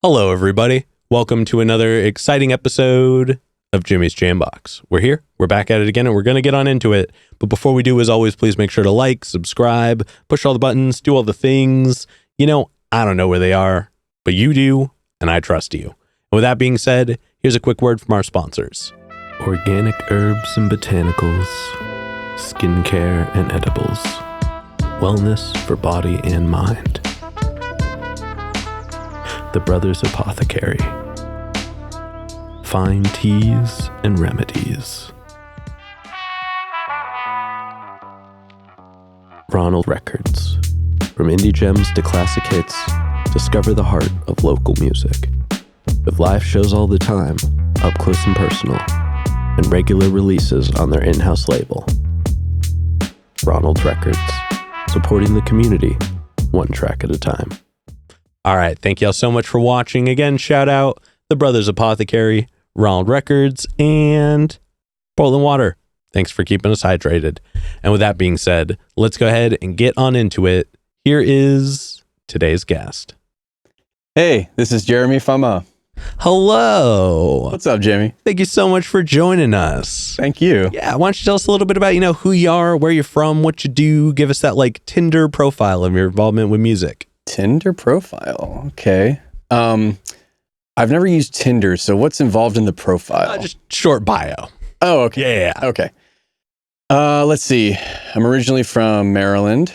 Hello, everybody. Welcome to another exciting episode of Jimmy's Jambox. We're here. We're back at it again, and we're going to get on into it. But before we do, as always, please make sure to like, subscribe, push all the buttons, do all the things. You know, I don't know where they are, but you do, and I trust you. And with that being said, here's a quick word from our sponsors. Organic herbs and botanicals, skincare and edibles, wellness for body and mind. The Brothers Apothecary. Fine teas and remedies. Ronald Records. From indie gems to classic hits, discover the heart of local music. With live shows all the time, up close and personal, and regular releases on their in-house label. Ronald Records. Supporting the community, one track at a time. All right, thank y'all so much for watching. Again, shout out The Brothers Apothecary, Ronald Records, and Portland Water. Thanks for keeping us hydrated. And with that being said, let's go ahead and get on into it. Here is today's guest. Hey, this is Jeremy Famà. Hello. What's up, Jimmy? Thank you so much for joining us. Thank you. Yeah, why don't you tell us a little bit about, who you are, where you're from, what you do. Give us that Tinder profile of your involvement with music. Tinder profile. Okay. I've never used Tinder, so what's involved in the profile? Just short bio. Oh, okay. Yeah. Okay. Let's see. I'm originally from Maryland,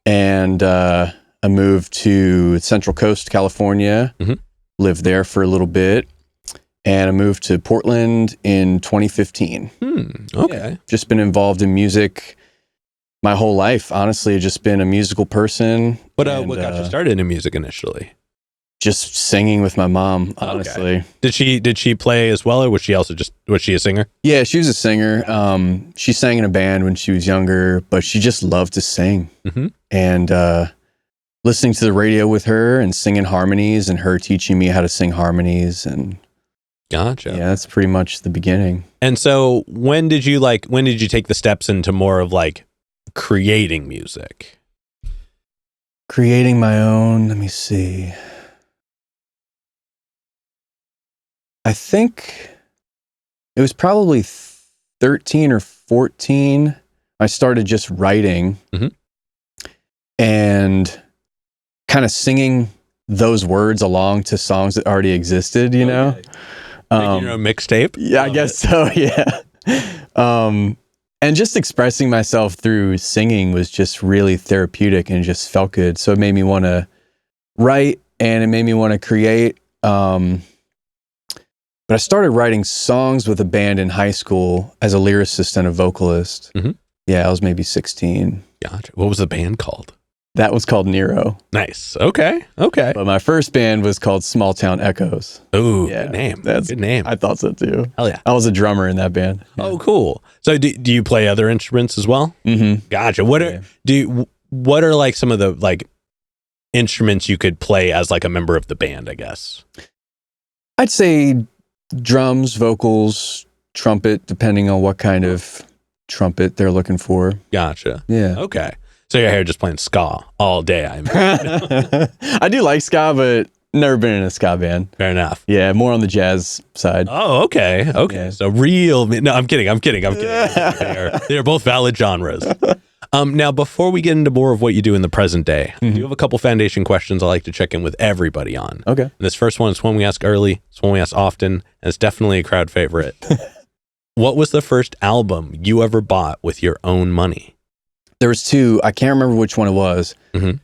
and I moved to Central Coast, California, lived there for a little bit, and I moved to Portland in 2015. Okay. Yeah, just been involved in music my whole life. Honestly, I've just been a musical person. What got you started in music initially? Just singing with my mom, honestly. Okay. Did she play as well, or was she a singer? Yeah, she was a singer. She sang in a band when she was younger, but she just loved to sing. And listening to the radio with her and singing harmonies, and her teaching me how to sing harmonies, and gotcha. Yeah, that's pretty much the beginning. And so, when did you take the steps into more of creating music? Creating my own. Let me see. I think it was probably 13 or 14. I started just writing and kind of singing those words along to songs that already existed, you know? Making your own mixtape? Yeah, I guess so, yeah. And just expressing myself through singing was just really therapeutic and just felt good. So it made me want to write, and it made me want to create. But I started writing songs with a band in high school as a lyricist and a vocalist. Yeah, I was maybe 16. Gotcha. What was the band called? That was called Nero. Nice. Okay. But my first band was called Small Town Echoes. Ooh, yeah, good name. Good name. I thought so too. Hell yeah. I was a drummer in that band. Yeah. Oh, cool. So do you play other instruments as well? Gotcha. What are some of the instruments you could play as a member of the band, I guess? I'd say drums, vocals, trumpet, depending on what kind of trumpet they're looking for. Gotcha. Yeah. Okay. So you're here just playing ska all day, I imagine. I do like ska, but never been in a ska band. Fair enough. Yeah, more on the jazz side. Oh, okay. Yeah. So no, I'm kidding. They're both valid genres. Now, before we get into more of what you do in the present day, I do have a couple foundation questions I like to check in with everybody on. Okay. And this first one is one we ask early, it's one we ask often, and it's definitely a crowd favorite. What was the first album you ever bought with your own money? There was two. I can't remember which one it was, but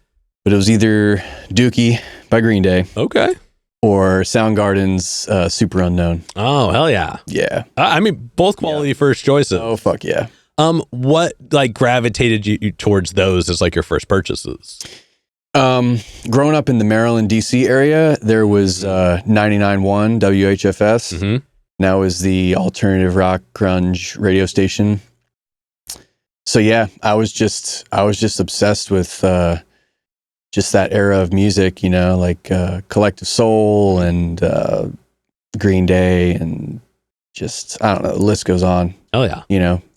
it was either Dookie by Green Day. Okay. Or Soundgarden's Super Unknown. Oh, hell yeah. Yeah. I mean, both quality first choices. Oh, fuck yeah. What gravitated you towards those as your first purchases? Growing up in the Maryland, DC area, there was 99.1 WHFS. Now is the alternative rock grunge radio station. So yeah, I was just obsessed with just that era of music, Collective Soul and Green Day, and just, I don't know, the list goes on. Oh yeah.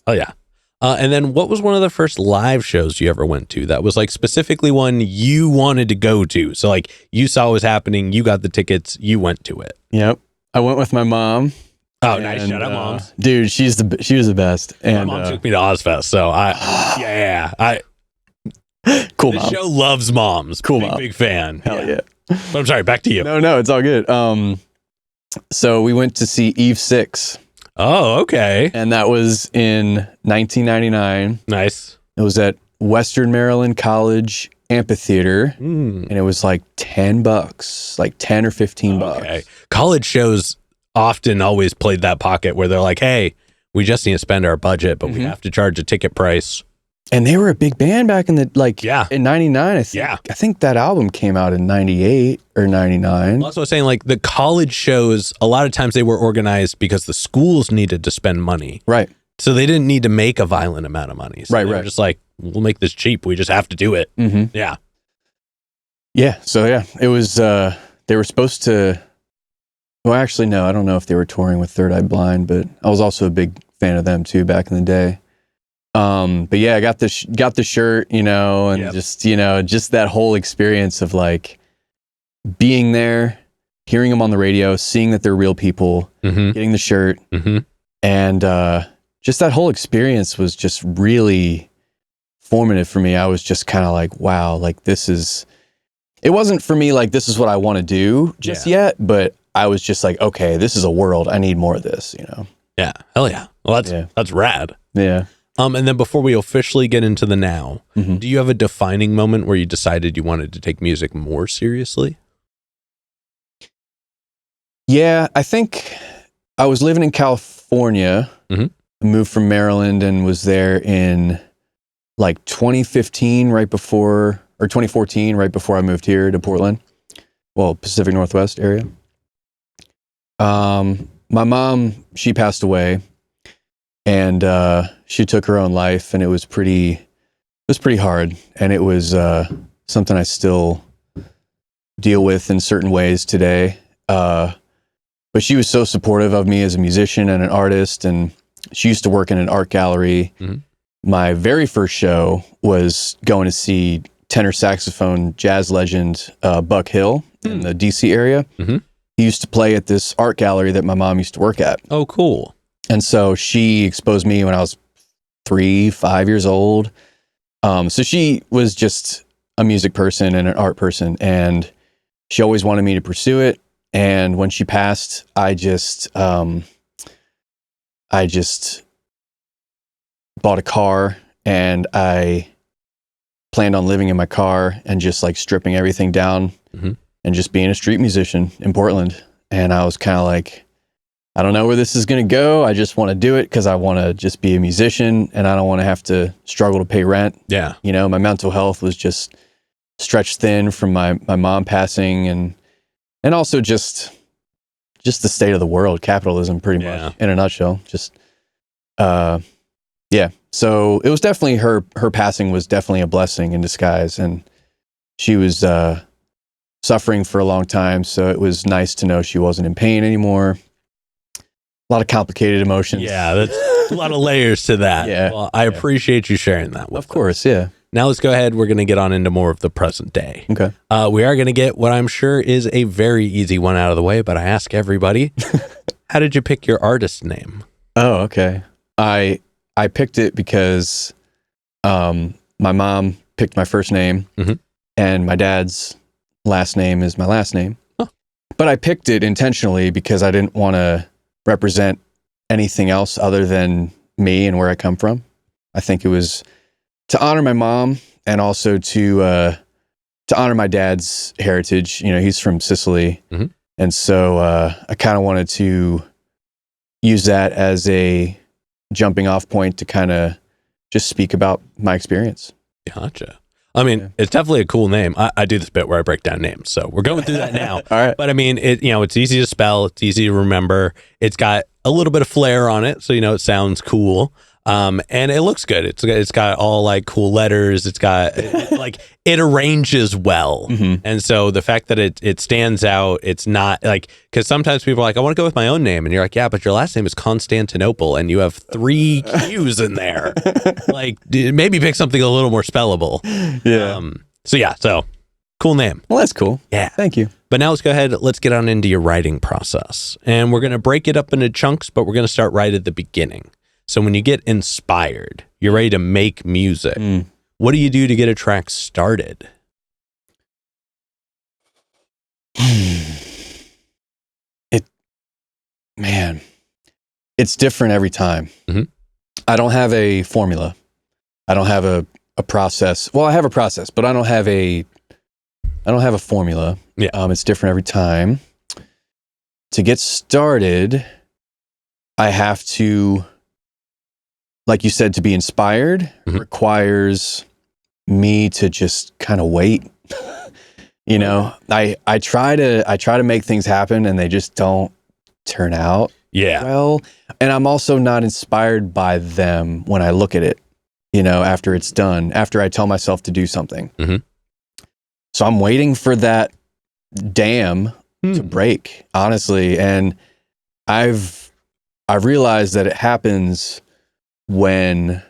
Oh yeah. And then what was one of the first live shows you ever went to that was like specifically one you wanted to go to? So like you saw what was happening, you got the tickets, you went to it. Yep. I went with my mom. Oh, nice. Shout out moms. Dude, she was the best. And my mom took me to Ozfest, so cool mom. The show loves moms. Cool mom. Big fan. Hell yeah. But I'm sorry, back to you. No, it's all good. So we went to see Eve 6. Oh, okay. And that was in 1999. Nice. It was at Western Maryland College Amphitheater. And it was like $10, like 10 or 15 bucks. Okay. College shows often always played that pocket where they're like, hey, we just need to spend our budget, but we have to charge a ticket price. And they were a big band back in the, in 99, I think. Yeah. I think that album came out in 98 or 99. Well, that's what I was saying. Like the college shows, a lot of times they were organized because the schools needed to spend money. Right. So they didn't need to make a violent amount of money. So right. They were just like, we'll make this cheap. We just have to do it. Yeah. Yeah. So yeah, it was, they were supposed to, well, actually, no, I don't know if they were touring with Third Eye Blind, but I was also a big fan of them too back in the day. But yeah, I got the shirt, and just that whole experience of like being there, hearing them on the radio, seeing that they're real people, getting the shirt, and just that whole experience was just really formative for me. I was just kind of like, wow, like it wasn't for me like this is what I want to do just yet, but I was just like, okay, this is a world. I need more of this, Yeah, hell yeah. Well, that's rad. Yeah. And then before we officially get into the now, do you have a defining moment where you decided you wanted to take music more seriously? Yeah, I think I was living in California. I moved from Maryland and was there in like 2015, 2014, right before I moved here to Portland. Well, Pacific Northwest area. My mom, she passed away. And she took her own life, and it was pretty hard, and it was something I still deal with in certain ways today. But she was so supportive of me as a musician and an artist, and she used to work in an art gallery. My very first show was going to see tenor saxophone jazz legend Buck Hill in the DC area. He used to play at this art gallery that my mom used to work at. Oh, cool. And so she exposed me when I was 3-5 years old. So she was just a music person and an art person, and she always wanted me to pursue it. And when she passed, I just bought a car, and I planned on living in my car and just like stripping everything down and just being a street musician in Portland. And I was kind of like, I don't know where this is going to go. I just want to do it because I want to just be a musician, and I don't want to have to struggle to pay rent. Yeah. My mental health was just stretched thin from my mom passing, and also just the state of the world, capitalism pretty much in a nutshell. Just, yeah. So it was definitely her passing was definitely a blessing in disguise, and she was suffering for a long time. So it was nice to know she wasn't in pain anymore. A lot of complicated emotions. Yeah, that's a lot of layers to that. Yeah. Well, I appreciate you sharing that with Of course, yeah. Now let's go ahead. We're going to get on into more of the present day. Okay. We are going to get what I'm sure is a very easy one out of the way, but I ask everybody, how did you pick your artist name? Oh, okay. I picked it because my mom picked my first name, and my dad's last name is my last name. Huh. But I picked it intentionally because I didn't want to represent anything else other than me and where I come from. I think it was to honor my mom and also to honor my dad's heritage. He's from Sicily. And so I kind of wanted to use that as a jumping off point to kind of just speak about my experience. Gotcha. I mean, It's definitely a cool name. I do this bit where I break down names, so we're going through that now. All right. But I mean, it's easy to spell. It's easy to remember. It's got a little bit of flair on it, so it sounds cool. And it looks good. It's got all like cool letters. It's got like it arranges well. And so the fact that it stands out, it's not like, because sometimes people are like, I want to go with my own name, and you're like, yeah, but your last name is Constantinople and you have 3 Q's in there. Like maybe pick something a little more spellable. So cool name. Well, that's cool. Yeah, thank you. But now let's get on into your writing process, and we're going to break it up into chunks, but we're going to start right at the beginning. So when you get inspired, you're ready to make music. What do you do to get a track started? It's different every time. I don't have a formula. I don't have a process. Well, I have a process, but I don't have a formula. Yeah. It's different every time. To get started, I have to, like you said, to be inspired requires me to just kind of wait. I try to make things happen, and they just don't turn out well. And I'm also not inspired by them when I look at it, after it's done, after I tell myself to do something. So I'm waiting for that dam to break, honestly. And I've realized that it happens when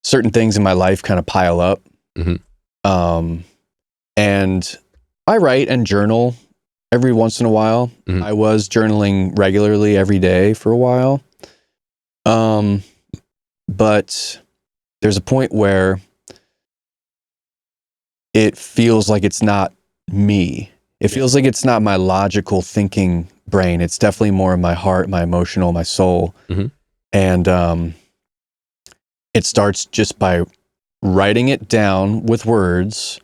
certain things in my life kind of pile up. And I write and journal every once in a while. I was journaling regularly every day for a while. But there's a point where it feels like it's not me. It feels like it's not my logical thinking brain. It's definitely more of my heart, my emotional, my soul. And it starts just by writing it down with words.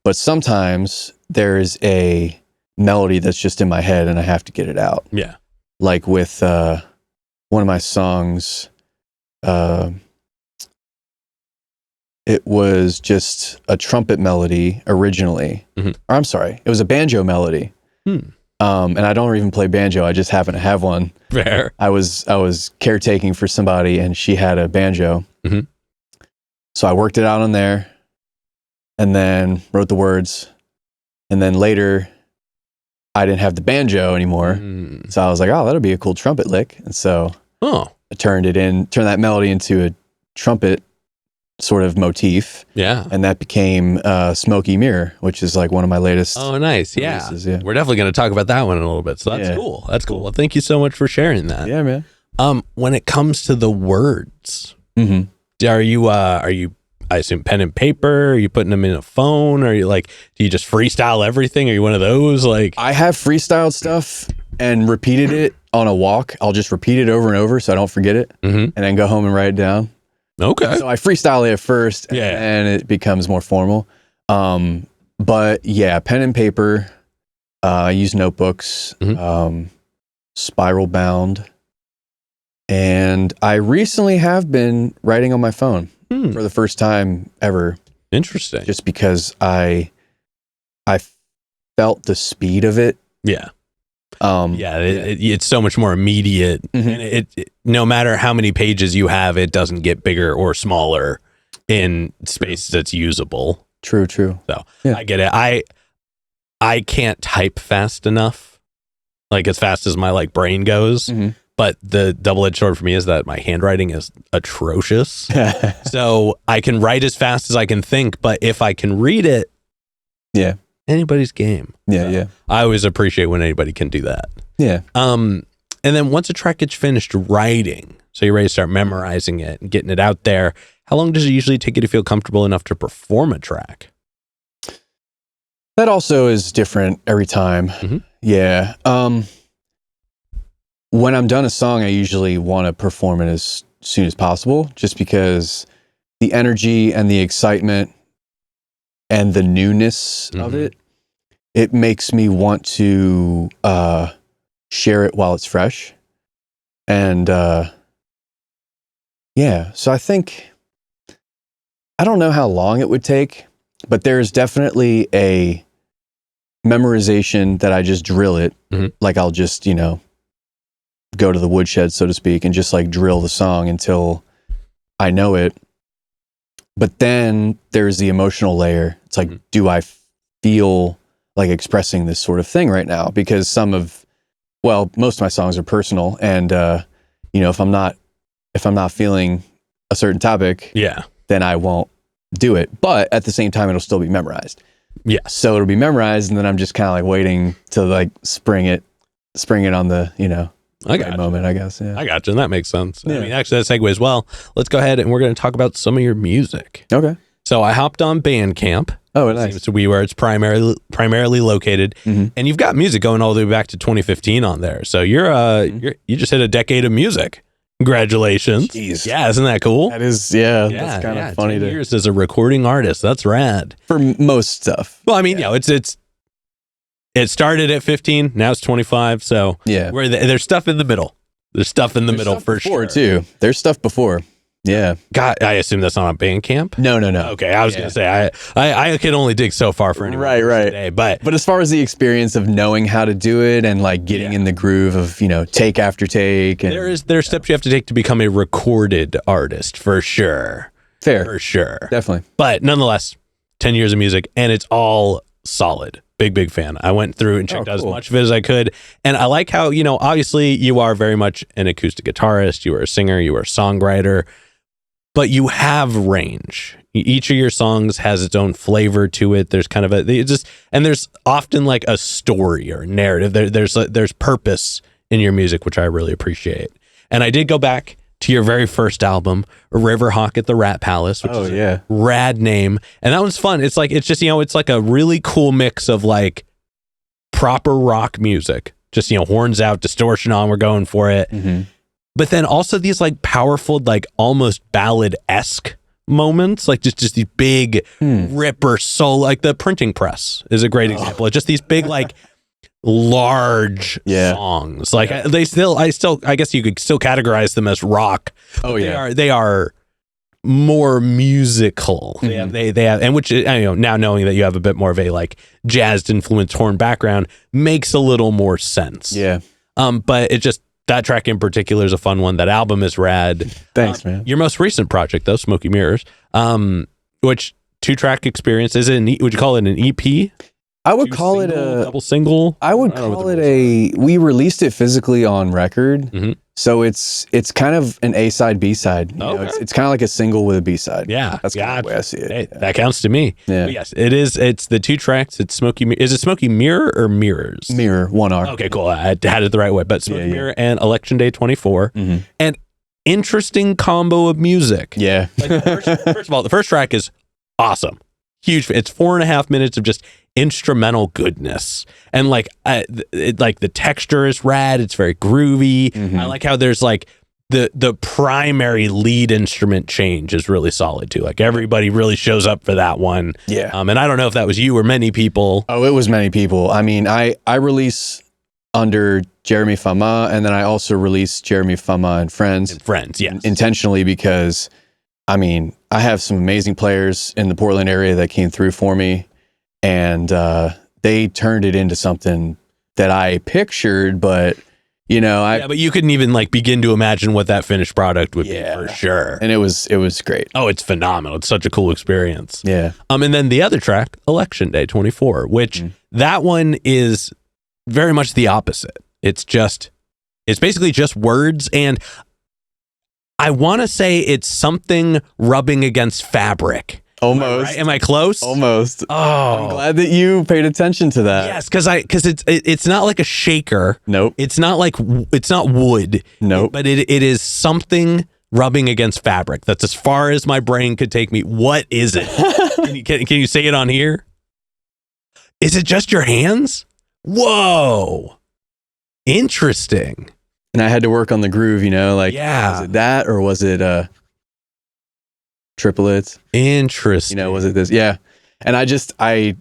But sometimes there's a melody that's just in my head and I have to get it out. Yeah. Like with one of my songs, it was just a trumpet melody originally. Or I'm sorry, it was a banjo melody. And I don't even play banjo. I just happen to have one. Fair. I was caretaking for somebody, and she had a banjo. So I worked it out on there, and then wrote the words. And then later, I didn't have the banjo anymore. So I was like, oh, that'll be a cool trumpet lick. And so I turned that melody into a trumpet sort of motif. Yeah. And that became Smoky Mirror, which is like one of my latest. Oh, nice. Releases, yeah. We're definitely going to talk about that one in a little bit. So that's cool. That's cool. Well, thank you so much for sharing that. Yeah, man. When it comes to the words, are you, I assume, pen and paper? Are you putting them in a phone? Are you like, do you just freestyle everything? Are you one of those? Like, I have freestyled stuff and repeated it on a walk. I'll just repeat it over and over so I don't forget it, and then go home and write it down. Okay. So I freestyle it at first, and it becomes more formal. But yeah, pen and paper. I use notebooks, spiral bound, and I recently have been writing on my phone for the first time ever. Interesting. Just because I felt the speed of it. Yeah. It's so much more immediate, and it no matter how many pages you have, it doesn't get bigger or smaller in space that's usable. True. So I get it. I can't type fast enough, like as fast as my like brain goes. But the double-edged sword for me is that my handwriting is atrocious. So I can write as fast as I can think, but if I can read it, anybody's game. Yeah. I always appreciate when anybody can do that. Yeah. And then once a track gets finished writing, so you're ready to start memorizing it and getting it out there, how long does it usually take you to feel comfortable enough to perform a track? That also is different every time. Yeah. When I'm done a song, I usually want to perform it as soon as possible, just because the energy and the excitement and the newness of it makes me want to share it while it's fresh. And so I think, I don't know how long it would take, but there's definitely a memorization that I just drill it. Like I'll just, go to the woodshed, so to speak, and just like drill the song until I know it. But then there's the emotional layer. It's like, do I feel like expressing this sort of thing right now? Because most of my songs are personal, and if I'm not feeling a certain topic, then I won't do it. But at the same time, it'll still be memorized. Yeah. So it'll be memorized, and then I'm just kind of like waiting to like spring it on the right moment, I guess. Yeah. I got you. And that makes sense. Yeah. I mean, actually, that segues well. Let's go ahead and we're going to talk about some of your music. Okay. So I hopped on Bandcamp. Oh, nice. Seems to be where it's primarily located, and you've got music going all the way back to 2015 on there. So you just hit a decade of music. Congratulations! Jeez. Yeah, isn't that cool? That is, that's kind of funny. 10 years as a recording artist. That's rad for most stuff. Well, I mean, it started at 15. Now it's 25. So there's stuff in the middle. There's stuff in the middle for sure too. There's stuff before. Yeah. God, I assume that's not on Bandcamp? No. Okay, I was going to say, I can only dig so far for anyone right. today, but as far as the experience of knowing how to do it and like getting in the groove of, take after take. And, there's steps you have to take to become a recorded artist, for sure. Fair. For sure. Definitely. But nonetheless, 10 years of music, and it's all solid. Big fan. I went through and checked out as much of it as I could. And I like how, obviously you are very much an acoustic guitarist, you are a singer, you are a songwriter, but you have range. Each of your songs has its own flavor to it. There's kind of and there's often like a story or a narrative. There's purpose in your music, which I really appreciate. And I did go back to your very first album, Riverhawk at the Rat Palace, which is a rad name. And that one's fun. It's like, it's like a really cool mix of like proper rock music, just, horns out, distortion on, we're going for it. But then also these like powerful, like almost ballad-esque moments, like just these big ripper soul, like the Printing Press is a great example of just these big, like large songs. Like I guess you could still categorize them as rock. They are more musical. They have, and which, now knowing that you have a bit more of a like jazzed influenced horn background makes a little more sense. Yeah. But it just, that track in particular is a fun one. That album is rad. Thanks, man. Your most recent project, though, Smoky Mirrors, which 2-track experience, would you call it an EP? I would call it a double single. I would call it we released it physically on record. So it's kind of an A-side, B-side. It's kind of like a single with a B-side. Yeah. That's kind of the way I see it. Hey, that counts to me. Yeah. But yes, it is. It's the 2 tracks. It's Smoky. Is it Smoky Mirror or Mirrors? Mirror, 1R. Okay, cool. I had it the right way. But Smoky Mirror and Election Day 24. And interesting combo of music. Yeah. Like first of all, the first track is awesome. Huge. It's 4.5 minutes of just instrumental goodness, and like the texture is rad. It's very groovy. I like how there's like the primary lead instrument change is really solid too. Like everybody really shows up for that one. Yeah. And I don't know if that was you or many people. Oh, it was many people. I mean, I release under Jeremy Famà, and then I also release Jeremy Famà and Friends. Yes. Intentionally, because I mean, I have some amazing players in the Portland area that came through for me, and they turned it into something that I pictured, but but you couldn't even like begin to imagine what that finished product would be, for sure. And it was great. Oh, it's phenomenal. It's such a cool experience. Yeah. And then the other track, Election Day 24, which that one is very much the opposite. It's basically just words, and I want to say it's something rubbing against fabric. Almost. Right? Am I close? Almost. Oh, I'm glad that you paid attention to that. Yes, because it's not like a shaker. Nope. It's not wood. Nope. But it is something rubbing against fabric. That's as far as my brain could take me. What is it? Can you say it on here? Is it just your hands? Whoa. Interesting. And I had to work on the groove, was it that, or was it triplets? Interesting. Was it this? Yeah. And I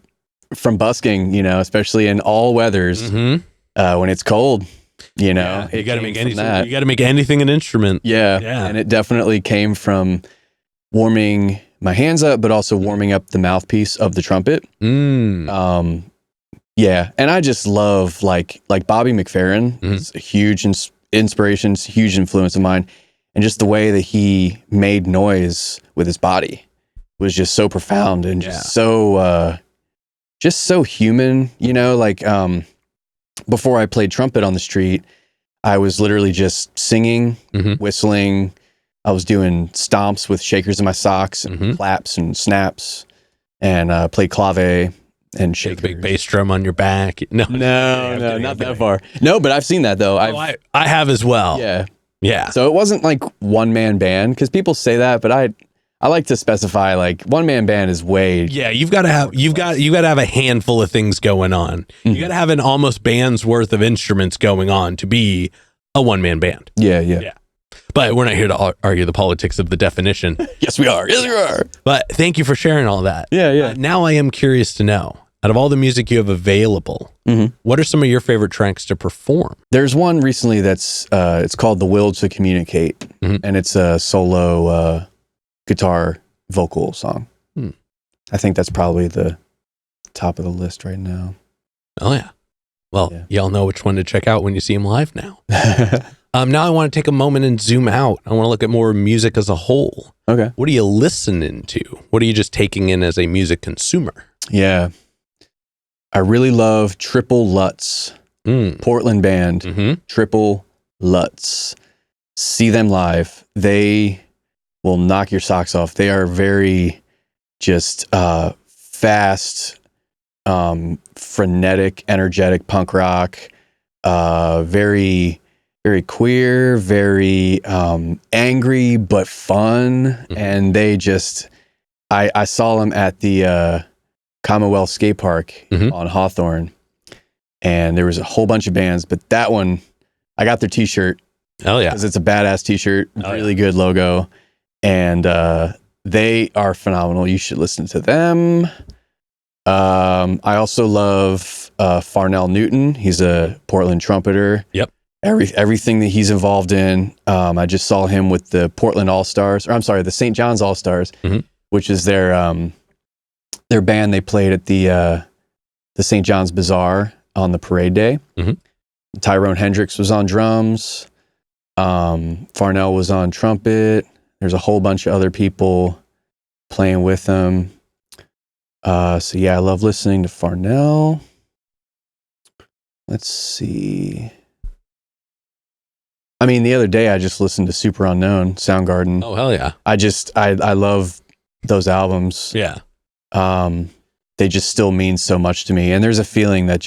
from busking, especially in all weathers, when it's cold, you got to make anything. You got to make anything an instrument. Yeah. And it definitely came from warming my hands up, but also warming up the mouthpiece of the trumpet. Yeah. And I just love like Bobby McFerrin is a huge inspiration, huge influence of mine. and just the way that he made noise with his body was just so profound and just so human, like before I played trumpet on the street, I was literally just singing, whistling. I was doing stomps with shakers in my socks and claps and snaps, and played clave and shakers. Big bass drum on your back. No, not that far. No, but I've seen that though. I have as well. Yeah. So it wasn't like one man band, because people say that, but I like to specify like one man band is way. Yeah, you got to have a handful of things going on. You got to have an almost band's worth of instruments going on to be a one man band. Yeah. But we're not here to argue the politics of the definition. Yes, we are. But thank you for sharing all that. Yeah. Now I am curious to know, out of all the music you have available, what are some of your favorite tracks to perform? There's one recently that's it's called "The Will to Communicate," and it's a solo guitar vocal song. I think that's probably the top of the list right now. Oh yeah. Well, y'all know which one to check out when you see him live now. Now I want to take a moment and zoom out. I want to look at more music as a whole. Okay. What are you listening to? What are you just taking in as a music consumer? Yeah. I really love Triple Lutz, Portland band, Triple Lutz. See them live. They will knock your socks off. They are very just fast, frenetic, energetic punk rock, very... very queer, very angry, but fun. And they just, I saw them at the Commonwealth Skate Park on Hawthorne, and there was a whole bunch of bands, but that one, I got their t-shirt. Oh yeah. Because it's a badass t-shirt, really good logo. And they are phenomenal. You should listen to them. I also love Farnell Newton. He's a Portland trumpeter. Yep. Everything that he's involved in. I just saw him with the Portland All-Stars, or I'm sorry, the St. John's All-Stars, which is their band they played at the St. John's Bazaar on the parade day. Tyrone Hendricks was on drums. Farnell was on trumpet. There's a whole bunch of other people playing with them. So yeah, I love listening to Farnell. Let's see. I mean, the other day I just listened to Super Unknown, Soundgarden. Oh, hell yeah. I love those albums. Yeah. They just still mean so much to me. And there's a feeling that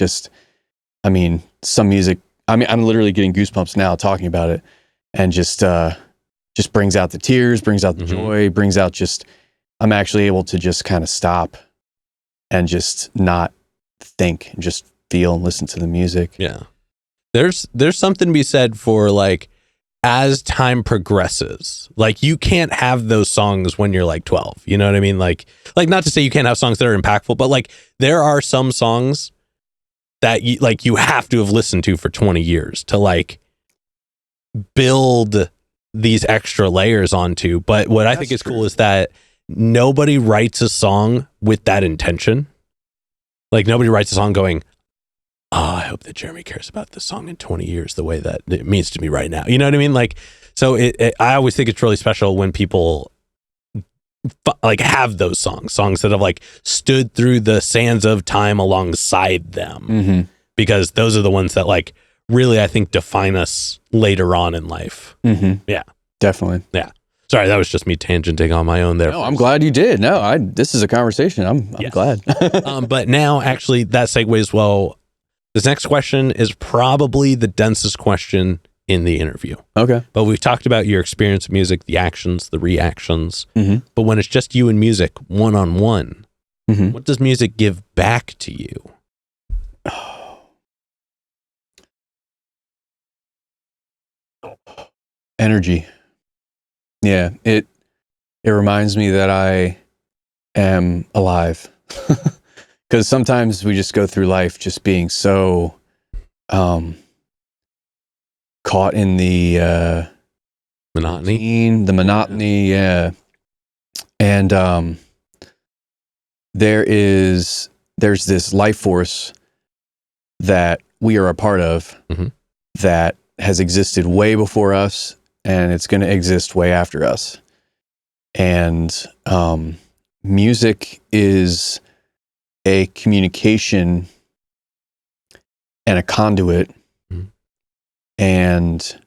some music, I'm literally getting goosebumps now talking about it, and just brings out the tears, brings out the joy, brings out I'm actually able to just kind of stop and just not think and just feel and listen to the music. Yeah. There's something to be said for, like, as time progresses, like, you can't have those songs when you're like 12. You know what I mean? Like not to say you can't have songs that are impactful, but like there are some songs that you have to have listened to for 20 years to like build these extra layers onto. But what I think is cool is that nobody writes a song with that intention. Like, nobody writes a song going, I hope that Jeremy cares about this song in 20 years the way that it means to me right now. You know what I mean? Like, so I always think it's really special when people like have those songs that have like stood through the sands of time alongside them, because those are the ones that like really, I think, define us later on in life. Yeah, definitely. Yeah. Sorry, that was just me tangenting on my own there. No, I'm glad you did. No, this is a conversation. I'm glad. But now, actually, that segues well. This next question is probably the densest question in the interview. Okay. But we've talked about your experience with music, the actions, the reactions. But when it's just you and music, one-on-one, what does music give back to you? Energy. Yeah, it reminds me that I am alive. Because sometimes we just go through life just being so caught in the monotony. The monotony, yeah. And there's this life force that we are a part of that has existed way before us and it's going to exist way after us. And music is a communication and a conduit, and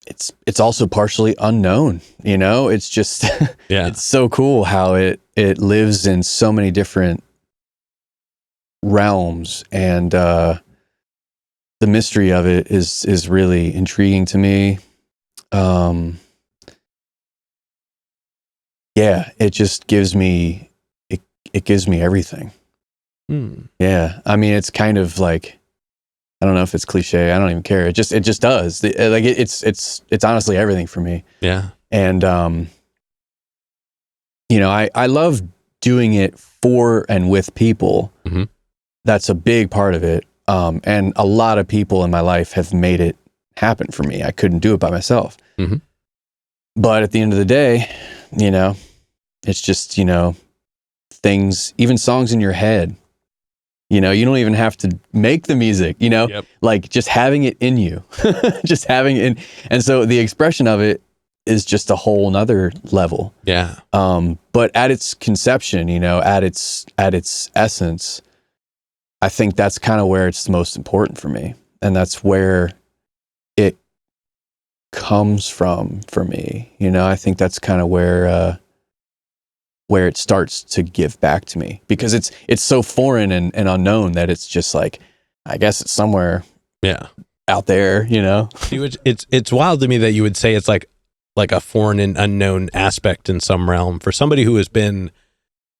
it's also partially unknown, you know. It's just it's so cool how it lives in so many different realms, and the mystery of it is really intriguing to me. It just gives me it gives me everything. Yeah, I mean, it's kind of like, I don't know if it's cliche. I don't even care. It just does. It's honestly everything for me. Yeah. And I love doing it for and with people. Mm-hmm. That's a big part of it. And a lot of people in my life have made it happen for me. I couldn't do it by myself. Mm-hmm. But at the end of the day, it's just, things, even songs in your head. You don't even have to make the music, Yep. like just having it in you, just having it in. And so the expression of it is just a whole nother level. Yeah. But at its conception, at its essence, I think that's kind of where it's the most important for me. And that's where it comes from for me. I think that's kind of where it starts to give back to me, because it's so foreign and unknown that it's just like, I guess it's somewhere out there, It's wild to me that you would say it's like a foreign and unknown aspect in some realm for somebody who has been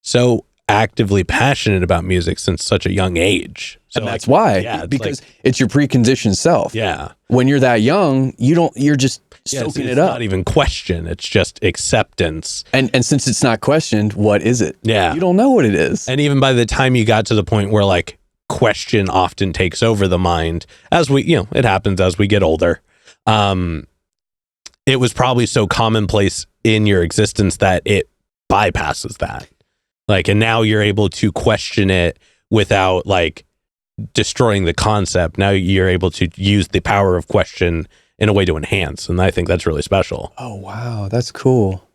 so actively passionate about music since such a young age. So and that's why, because it's your preconditioned self. Yeah. When you're that young, you're just soaking it up. It's not even question. It's just acceptance. And since it's not questioned, what is it? Yeah. You don't know what it is. And even by the time you got to the point where like question often takes over the mind, as we, it happens as we get older. It was probably so commonplace in your existence that it bypasses that. Like, and now you're able to question it without like destroying the concept. Now you're able to use the power of question in a way to enhance. And I think that's really special. Oh, wow. That's cool.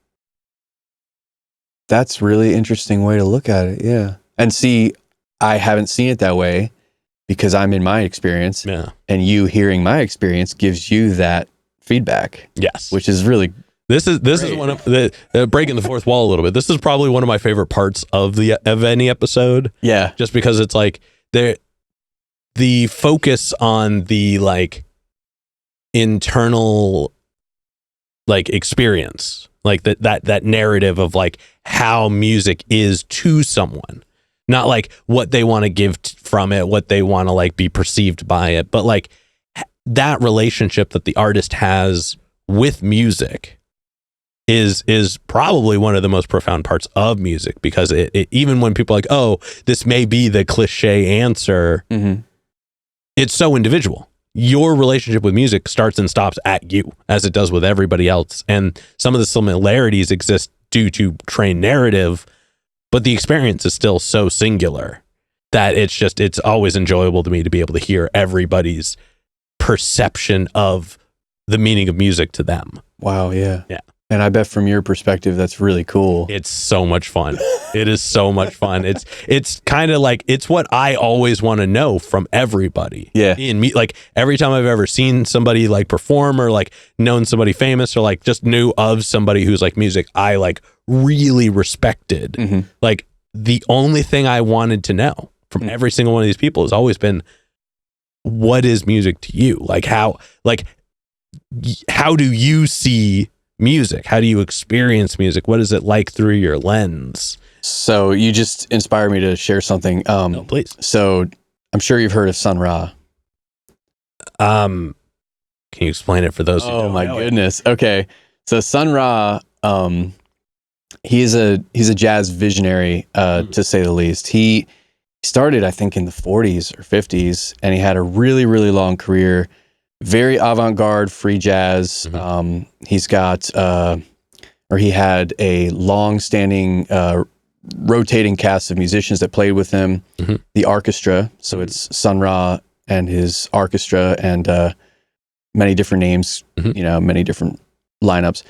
That's really interesting way to look at it. Yeah. And see, I haven't seen it that way because I'm in my experience. Yeah. And you hearing my experience gives you that feedback. Yes. Which is really This is one of the breaking the fourth wall a little bit. This is probably one of my favorite parts of any episode. Yeah. Just because it's like the focus on the like internal like experience, like that narrative of like how music is to someone, not like what they want to give from it, what they want to like be perceived by it, but like that relationship that the artist has with music is probably one of the most profound parts of music, because it even when people are like, oh, this may be the cliche answer, it's so individual. Your relationship with music starts and stops at you, as it does with everybody else. And some of the similarities exist due to trained narrative, but the experience is still so singular that it's always enjoyable to me to be able to hear everybody's perception of the meaning of music to them. Wow. Yeah. Yeah. And I bet from your perspective, that's really cool. It's so much fun. It is so much fun. It's kind of like, it's what I always want to know from everybody. Yeah. In me, like every time I've ever seen somebody like perform or like known somebody famous or like just knew of somebody who's like music, I like really respected. Like the only thing I wanted to know from every single one of these people has always been, what is music to you? Like how do you see music? How do you experience music? What is it like through your lens? So you just inspired me to share something. No, please. So I'm sure you've heard of Sun Ra. Can you explain it for those who don't know? Oh my goodness. Okay. So Sun Ra, he's a jazz visionary, to say the least. He started, I think, in the 40s or 50s, and he had a really, really long career. Very avant-garde free jazz. He's got, he had a long-standing, rotating cast of musicians that played with him. The orchestra. So it's Sun Ra and his orchestra and many different names, many different lineups.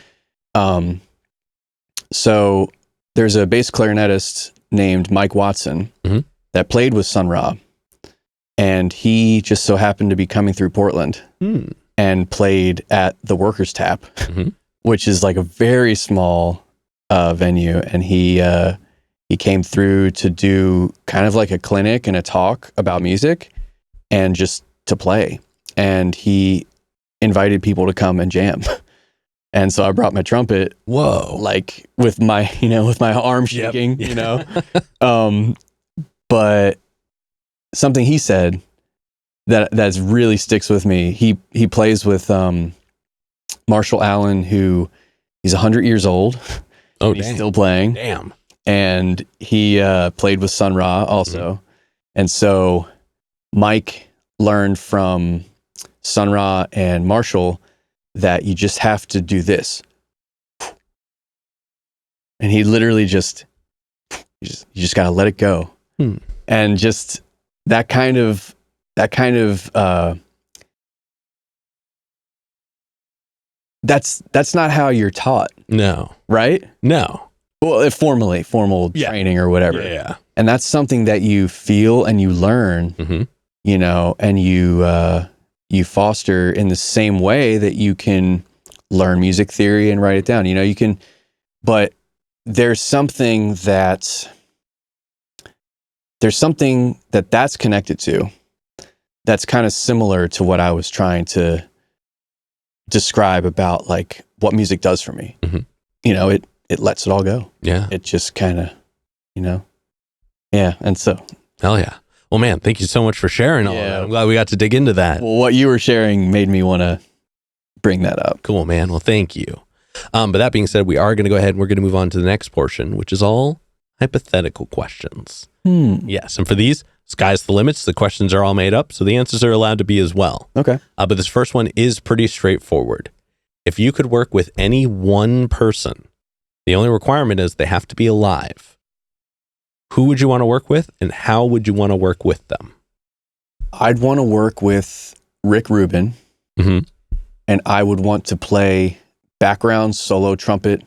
So there's a bass clarinetist named Mike Watson that played with Sun Ra, and he just so happened to be coming through Portland and played at the Workers Tap, which is like a very small venue, and he came through to do kind of like a clinic and a talk about music and just to play, and he invited people to come and jam. And so I brought my trumpet. Whoa. Like with my arm shaking, but something he said that's really sticks with me. He plays with Marshall Allen, who he's 100 years old. Oh, he's still playing. Damn. And he played with Sun Ra also. And so Mike learned from Sun Ra and Marshall that you just have to do this. And he literally you just got to let it go. And just that kind of that's not how you're taught. No. Right? No. Well, formal training or whatever. Yeah. And that's something that you feel and you learn, and you foster in the same way that you can learn music theory and write it down. You can, but there's something that's connected to that's kind of similar to what I was trying to describe about like what music does for me. It lets it all go. Yeah. It just kind of, yeah. And so. Hell yeah. Well, man, thank you so much for sharing all of that. I'm glad we got to dig into that. Well, what you were sharing made me want to bring that up. Cool, man. Well, thank you. But that being said, we are going to go ahead and we're going to move on to the next portion, which is all hypothetical questions. Yes. And for these, sky's the limits. The questions are all made up, so the answers are allowed to be as well. Okay. But this first one is pretty straightforward. If you could work with any one person, the only requirement is they have to be alive. Who would you want to work with, and how would you want to work with them? I'd want to work with Rick Rubin, and I would want to play background solo trumpet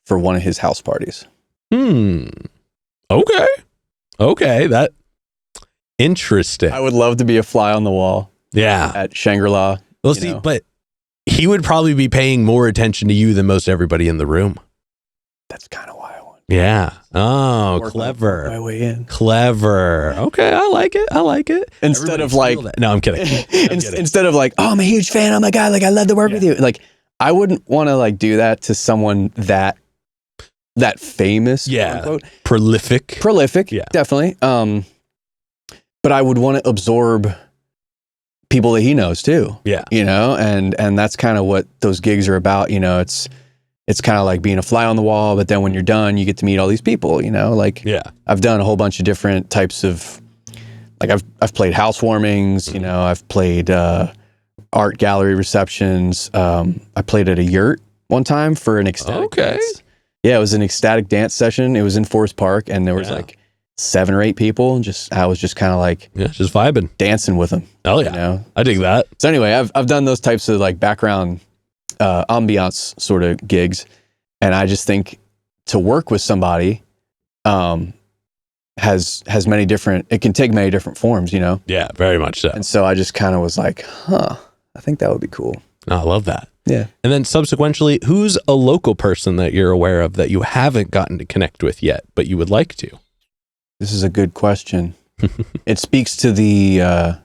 for one of his house parties. Okay. That interesting. I would love to be a fly on the wall. Yeah. At Shangri-La. Well, see, but he would probably be paying more attention to you than most everybody in the room. That's kind of why I want. Yeah. Oh, clever. My way in. Clever. Okay, I like it. Instead Everybody of like, no, I'm kidding. Instead of like, oh, I'm a huge fan. Oh my God, like I love to work with you. Like, I wouldn't want to like do that to someone that famous. Yeah. Unquote. Prolific. Yeah. Definitely. But I would want to absorb people that he knows too. Yeah. And that's kind of what those gigs are about. It's kind of like being a fly on the wall, but then when you're done, you get to meet all these people, I've done a whole bunch of different types of, like I've played housewarmings, I've played art gallery receptions. I played at a yurt one time for an ecstatic dance. Yeah, it was an ecstatic dance session. It was in Forest Park, and there was like 7 or 8 people, and I was just kind of like just vibing, dancing with them. Oh yeah, I dig that. So anyway, I've done those types of like background ambiance sort of gigs, and I just think to work with somebody has many different. It can take many different forms, Yeah, very much so. And so I just kind of was like, I think that would be cool. Oh, I love that. Yeah. And then subsequently, who's a local person that you're aware of that you haven't gotten to connect with yet, but you would like to? This is a good question. It speaks to the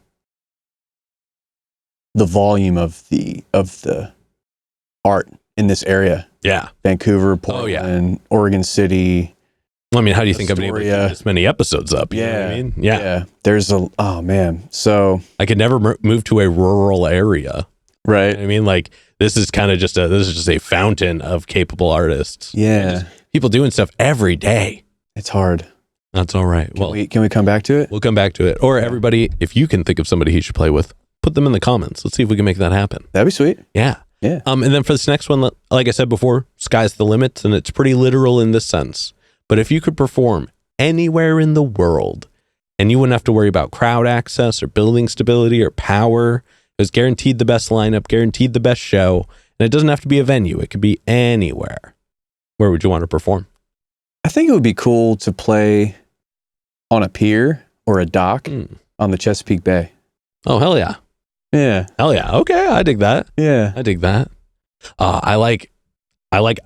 volume of the art in this area. Yeah. Vancouver, Portland, Oregon City. Well, I mean, how do you think I've been able to get this many episodes up? You know what I mean? Yeah. There's oh man. So I could never move to a rural area. Right. You know what I mean, like this is just a fountain of capable artists. Yeah. People doing stuff every day. It's hard. That's all right. Can we come back to it? We'll come back to it. Or everybody, if you can think of somebody he should play with, put them in the comments. Let's see if we can make that happen. That'd be sweet. Yeah. Yeah. And then for this next one, like I said before, sky's the limit, and it's pretty literal in this sense. But if you could perform anywhere in the world, and you wouldn't have to worry about crowd access or building stability or power. It was guaranteed the best lineup, guaranteed the best show, and it doesn't have to be a venue. It could be anywhere. Where would you want to perform? I think it would be cool to play on a pier or a dock on the Chesapeake Bay. Oh, hell yeah. Yeah. Hell yeah. Okay, I dig that. Yeah. I dig that. I like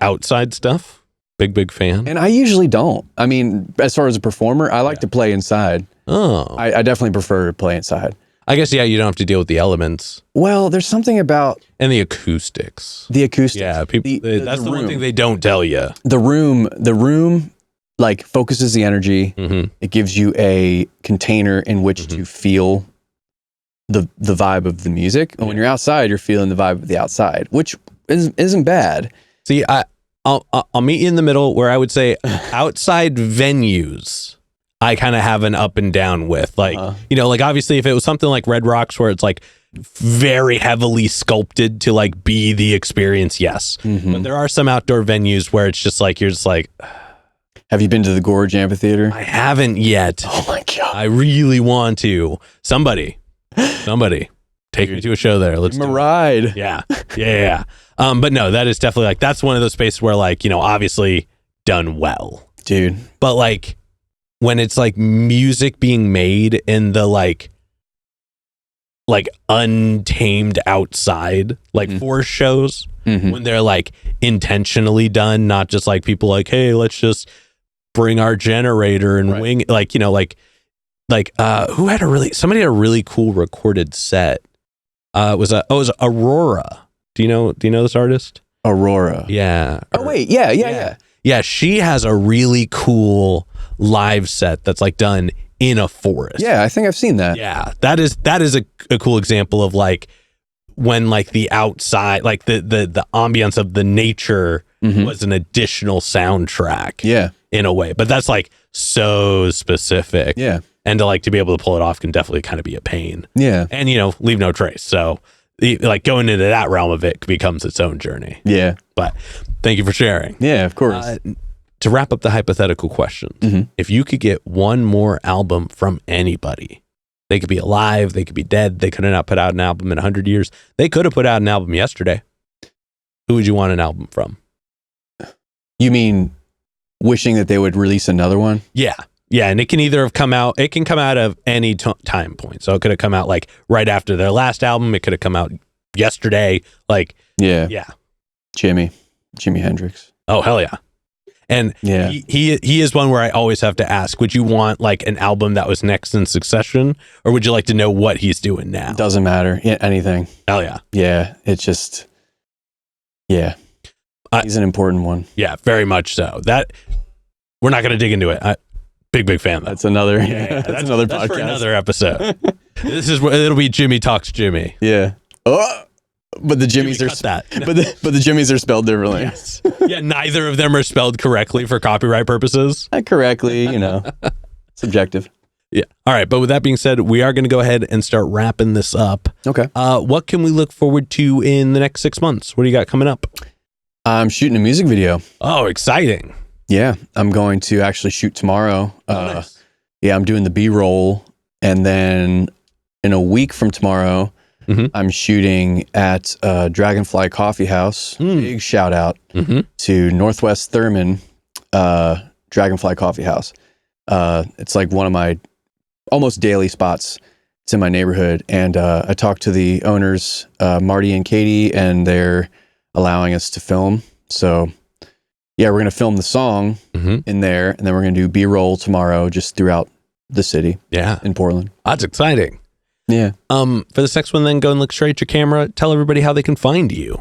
outside stuff. Big fan. And I usually don't. I mean, as far as a performer, I like to play inside. Oh. I definitely prefer to play inside. I guess, yeah, you don't have to deal with the elements. Well, there's something about... And the acoustics. The acoustics. Yeah, people. That's the one thing they don't tell you. The room, like, focuses the energy. Mm-hmm. It gives you a container in which to feel the vibe of the music. And when you're outside, you're feeling the vibe of the outside, which isn't bad. See, I'll meet you in the middle where I would say outside venues, I kind of have an up and down with. Like, you know, like obviously if it was something like Red Rocks where it's like very heavily sculpted to like be the experience, yes. But there are some outdoor venues where it's just like, you're just like... Have you been to the Gorge Amphitheater? I haven't yet. Oh my God. I really want to. Somebody, take me to a show there. Let's give 'em a ride. Yeah. But no, that is definitely like, that's one of those spaces where like, you know, obviously done well. Dude. But like when it's like music being made in the like untamed outside, like for shows, when they're like intentionally done, not just like people like, hey, let's just bring our generator and wing, like, you know, somebody had a really cool recorded set. It was Aurora. Do you know this artist? Aurora. Yeah. Oh wait, yeah. Yeah, she has a really cool live set that's like done in a forest. Yeah, I think I've seen that. Yeah, that is a cool example of like when like the outside, like the ambience of the nature was an additional soundtrack. Yeah, in a way, but that's like so specific. Yeah, and to be able to pull it off can definitely kind of be a pain. Yeah, and you know, leave no trace. So like going into that realm of it becomes its own journey. Yeah, but thank you for sharing. Yeah, of course. To wrap up the hypothetical questions, if you could get one more album from anybody, they could be alive, they could be dead, they could have not put out an album in 100 years, they could have put out an album yesterday. Who would you want an album from? You mean wishing that they would release another one? Yeah, and it can either have come out, it can come out of any time point. So it could have come out like right after their last album, it could have come out yesterday, like yeah. Jimi Hendrix. Oh, hell yeah. And he is one where I always have to ask, would you want like an album that was next in succession, or would you like to know what he's doing now? Doesn't matter. Yeah, anything. Hell yeah. Yeah, it's just, yeah. He's an important one. Yeah, very much so. That we're not going to dig into it. Big fan though. That's another that's another podcast. For another episode. This is where it'll be Jimmy Talks Jimmy. Yeah. Oh, but the Jimmys are that. But the Jimmys are spelled differently. Yes. Yeah, neither of them are spelled correctly for copyright purposes. Not correctly, you know. Subjective. Yeah. All right, but with that being said, we are going to go ahead and start wrapping this up. Okay. What can we look forward to in the next 6 months? What do you got coming up? I'm shooting a music video. Oh, exciting. Yeah, I'm going to actually shoot tomorrow. Nice. Yeah, I'm doing the B-roll, and then in a week from tomorrow, I'm shooting at Dragonfly Coffee House. Big shout out to Northwest Thurman Dragonfly Coffee House. It's like one of my almost daily spots. It's in my neighborhood, and I talked to the owners, Marty and Katie, and they're allowing us to film. So yeah, we're going to film the song in there, and then we're going to do B-roll tomorrow just throughout the city. Yeah. In Portland. That's exciting. Yeah. For this next one, then go and look straight at your camera. Tell everybody how they can find you.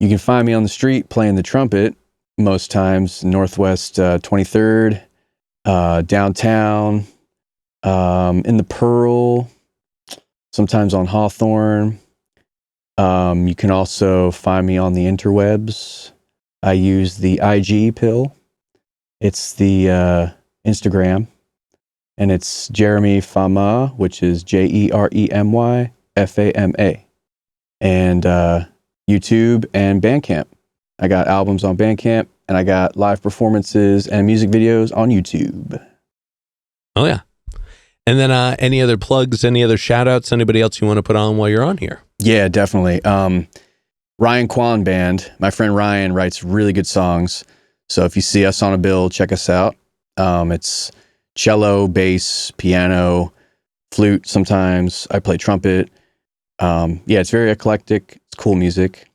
You can find me on the street playing the trumpet most times, Northwest 23rd, downtown, in the Pearl, sometimes on Hawthorne. You can also find me on the interwebs. I use the IG pill. It's the Instagram. And it's Jeremy Famà, which is JeremyFama. And YouTube and Bandcamp. I got albums on Bandcamp, and I got live performances and music videos on YouTube. Oh, yeah. And then any other plugs, any other shout outs, anybody else you want to put on while you're on here? Yeah, definitely. Ryan Kwan Band. My friend Ryan writes really good songs. So if you see us on a bill, check us out. It's cello, bass, piano, flute sometimes. I play trumpet. It's very eclectic. It's cool music.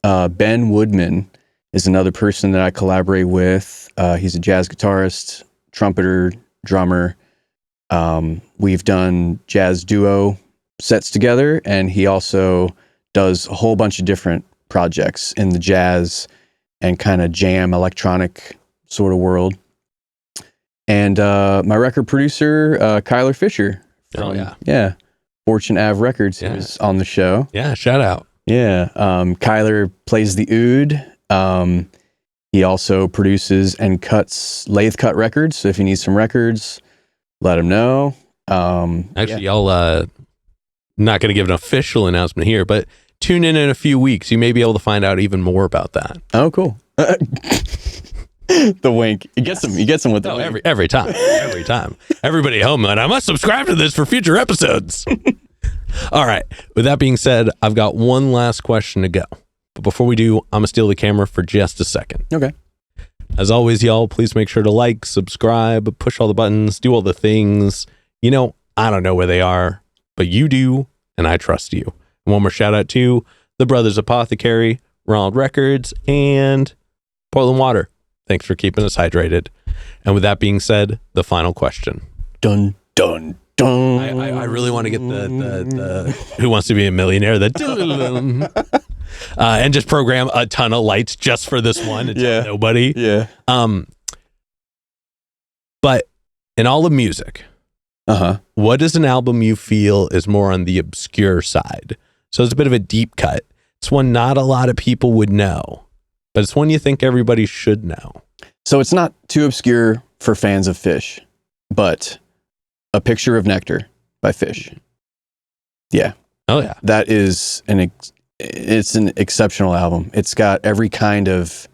Ben Woodman is another person that I collaborate with. He's a jazz guitarist, trumpeter, drummer. We've done jazz duo sets together, and he also does a whole bunch of different projects in the jazz and kind of jam electronic sort of world. And my record producer, Kyler Fisher. Fortune Ave Records, is on the show. Yeah, shout out. Yeah, Kyler plays the oud. He also produces and cuts lathe cut records. So if you need some records, let him know. Y'all not going to give an official announcement here, but tune in a few weeks. You may be able to find out even more about that. Oh, cool. The wink. He gets him with the wink. Every time. Everybody at home, and I must subscribe to this for future episodes. All right. With that being said, I've got one last question to go. But before we do, I'm going to steal the camera for just a second. Okay. As always, y'all, please make sure to like, subscribe, push all the buttons, do all the things. You know, I don't know where they are, but you do, and I trust you. And one more shout out to the Brothers Apothecary, Ronald Records, and Portland Water. Thanks for keeping us hydrated. And with that being said, the final question. Dun, dun, dun. I really want to get the Who Wants to Be a Millionaire, and just program a ton of lights just for this one. And tell nobody. Yeah. But in all of music, what is an album you feel is more on the obscure side? So it's a bit of a deep cut. It's one not a lot of people would know, but it's one you think everybody should know. So it's not too obscure for fans of Fish, but A Picture of Nectar by Fish. Yeah. Oh yeah. That is it's an exceptional album. It's got every kind of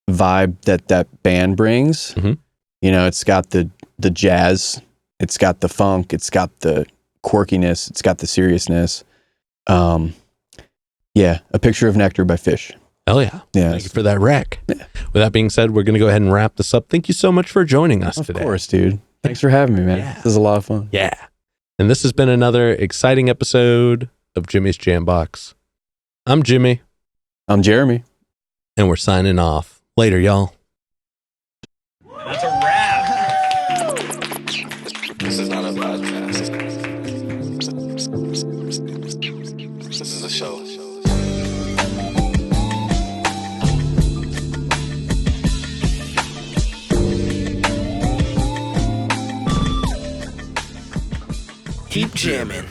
vibe that band brings. Mm-hmm. You know, it's got the jazz, it's got the funk, it's got the quirkiness, it's got the seriousness. A Picture of Nectar by Fish. Hell yeah. Thank you for that rec. Yeah. With that being said, we're going to go ahead and wrap this up. Thank you so much for joining us today. Of course, dude. Thanks for having me, man. Yeah. This is a lot of fun. Yeah. And this has been another exciting episode of Jimmy's Jambox. I'm Jimmy. I'm Jeremy. And we're signing off. Later, y'all. That's a wrap. This is not a podcast. This is a show. Keep jamming.